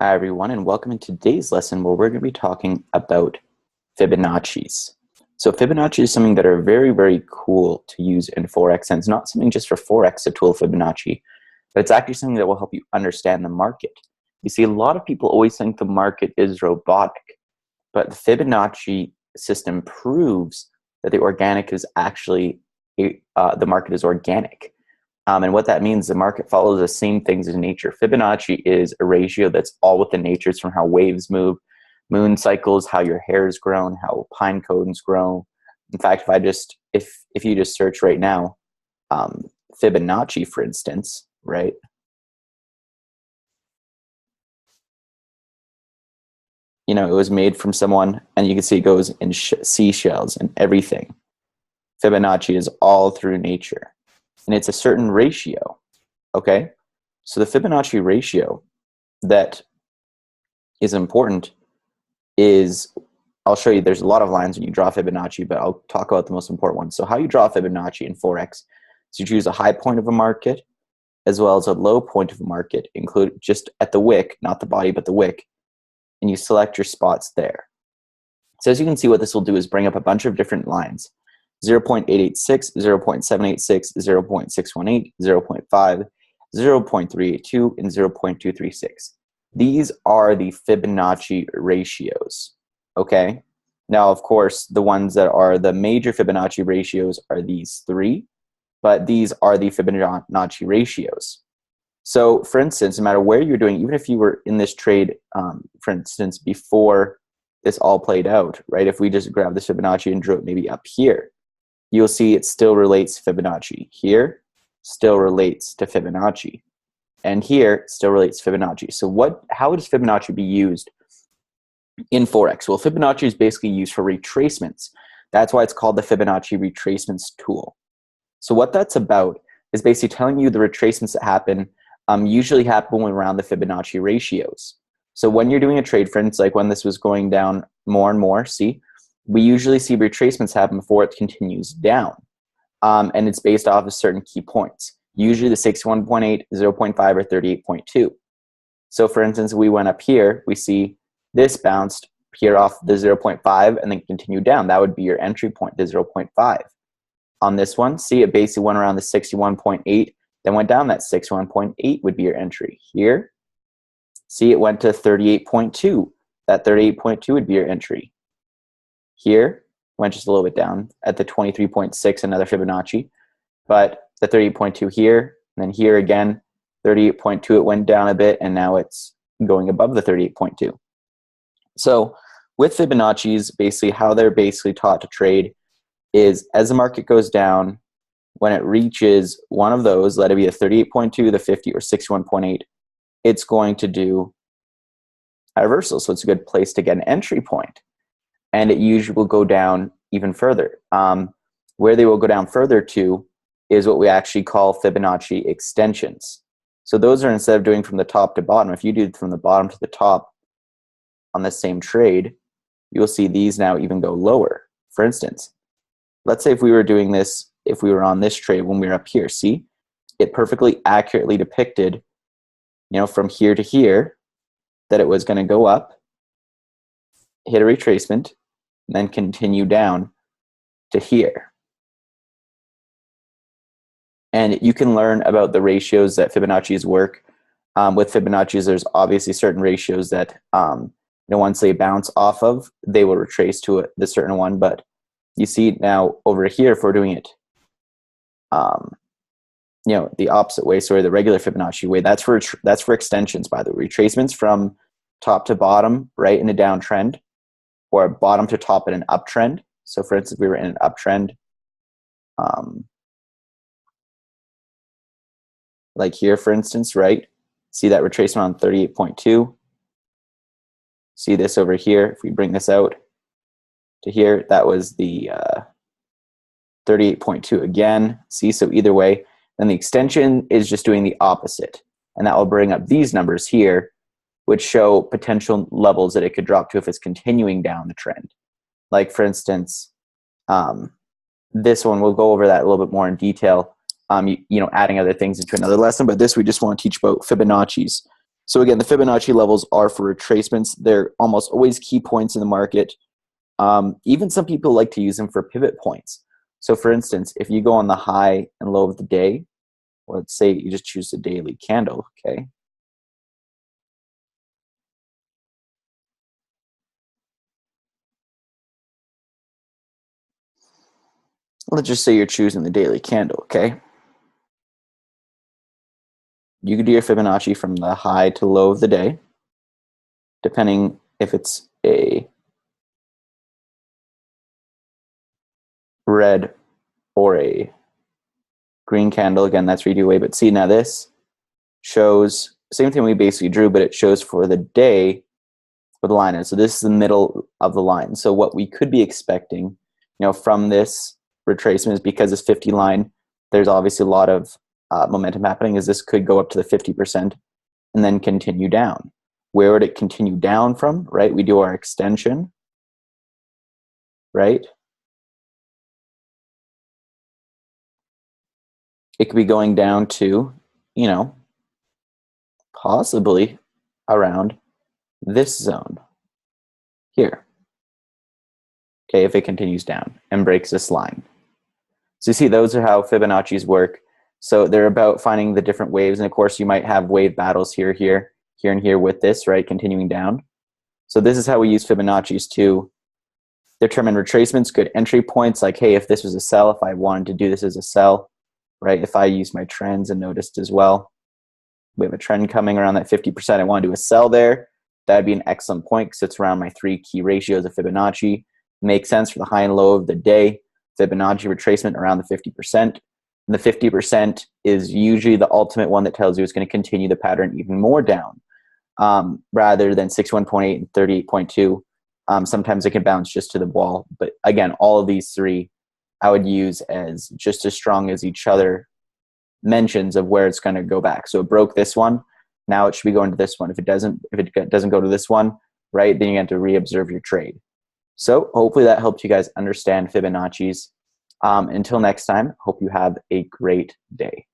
Hi everyone, and welcome in today's lesson where we're going to be talking about Fibonacci's. So Fibonacci is something that are very cool to use in Forex, and it's not something just for Forex, a tool Fibonacci, but it's actually something that will help you understand the market. You see, a lot of people always think the market is robotic, but the Fibonacci system proves that the organic is actually, the market is organic. And what that means, the market follows the same things as nature. Fibonacci is a ratio that's all within nature. It's from how waves move, moon cycles, how your hair is grown, how pine cones grow. In fact, if you just search right now, Fibonacci, for instance, right? You know, it was made from someone, and you can see it goes in seashells and everything. Fibonacci is all through nature, and it's a certain ratio. Okay, so the Fibonacci ratio that is important is, I'll show you, there's a lot of lines when you draw Fibonacci, but I'll talk about the most important ones. So how you draw Fibonacci in Forex is you choose a high point of a market as well as a low point of a market, include just at the wick, not the body, but the wick, and you select your spots there. So as you can see, what this will do is bring up a bunch of different lines: 0.886, 0.786, 0.618, 0.5, 0.382, and 0.236. These are the Fibonacci ratios, okay? Now, of course, the ones that are the major Fibonacci ratios are these three, but these are the Fibonacci ratios. So, for instance, no matter where you're doing, even if you were in this trade, for instance, before this all played out, right? If we just grab this Fibonacci and drew it maybe up here, you'll see it still relates to Fibonacci. Here, still relates to Fibonacci. And here, still relates to Fibonacci. So how does Fibonacci be used in Forex? Well, Fibonacci is basically used for retracements. That's why it's called the Fibonacci Retracements tool. So what that's about is basically telling you the retracements that happen, usually happen around the Fibonacci ratios. So when you're doing a trade, for instance, like when this was going down more and more, see, we usually see retracements happen before it continues down. And it's based off of certain key points, usually the 61.8, 0.5, or 38.2. So for instance, we went up here, we see this bounced here off the 0.5 and then continued down. That would be your entry point, the 0.5. On this one, see, it basically went around the 61.8, then went down. That 61.8 would be your entry. Here, see, it went to 38.2. That 38.2 would be your entry. Here, went just a little bit down at the 23.6, another Fibonacci, but the 38.2 here, and then here again, 38.2, it went down a bit, and now it's going above the 38.2. So with Fibonacci's, basically how they're basically taught to trade is as the market goes down, when it reaches one of those, let it be the 38.2, the 50, or 61.8, it's going to do a reversal. So it's a good place to get an entry point. And it usually will go down even further. Where they will go down further to is what we actually call Fibonacci Extensions. So those are, instead of doing from the top to bottom, if you do from the bottom to the top on the same trade, you'll see these now even go lower. For instance, let's say if we were doing this, if we were on this trade when we were up here, see, it perfectly accurately depicted, you know, from here to here, that it was going to go up, hit a retracement, and then continue down to here. And you can learn about the ratios that Fibonacci's work. With Fibonacci's, there's obviously certain ratios that, once they bounce off of, they will retrace to the certain one. But you see now over here, if we're doing it, the opposite way, sorry, the regular Fibonacci way, that's for extensions, by the way. Retracements from top to bottom, right, in a downtrend, or bottom to top in an uptrend. So for instance, we were in an uptrend, like here, for instance, right? See that retracement on 38.2. See this over here. If we bring this out to here, that was the 38.2 again. See, so either way, then the extension is just doing the opposite. And that will bring up these numbers here, which show potential levels that it could drop to if it's continuing down the trend. Like for instance, this one, we'll go over that a little bit more in detail, adding other things into another lesson, but this we just want to teach about Fibonacci's. So again, the Fibonacci levels are for retracements. They're almost always key points in the market. Even some people like to use them for pivot points. So for instance, if you go on the high and low of the day, let's say you just choose the daily candle, okay? Let's just say you're choosing the daily candle, okay? You could do your Fibonacci from the high to low of the day, depending if it's a red or a green candle. Again, that's redo away. But see, now this shows, same thing we basically drew, but it shows for the day where the line is. So this is the middle of the line. So what we could be expecting, from this retracement is because this 50 line, there's obviously a lot of momentum happening, is this could go up to the 50% and then continue down. Where would it continue down from, right? We do our extension, right? It could be going down to, possibly around this zone here. Okay, if it continues down and breaks this line. So you see, those are how Fibonacci's work. So they're about finding the different waves. And of course, you might have wave battles here, and here with this, right, continuing down. So this is how we use Fibonacci's to determine retracements, good entry points. Like, hey, if this was a sell, if I wanted to do this as a sell, right? If I use my trends and noticed as well, we have a trend coming around that 50%. I want to do a sell there. That'd be an excellent point because it's around my 3 key ratios of Fibonacci. Makes sense for the high and low of the day. Fibonacci retracement around the 50%. And the 50% is usually the ultimate one that tells you it's going to continue the pattern even more down, rather than 61.8 and 38.2. Sometimes it can bounce just to the wall. But again, all of these three I would use as just as strong as each other mentions of where it's going to go back. So it broke this one. Now it should be going to this one. If it doesn't go to this one, right, then you have to reobserve your trade. So hopefully that helped you guys understand Fibonacci's. Until next time, hope you have a great day.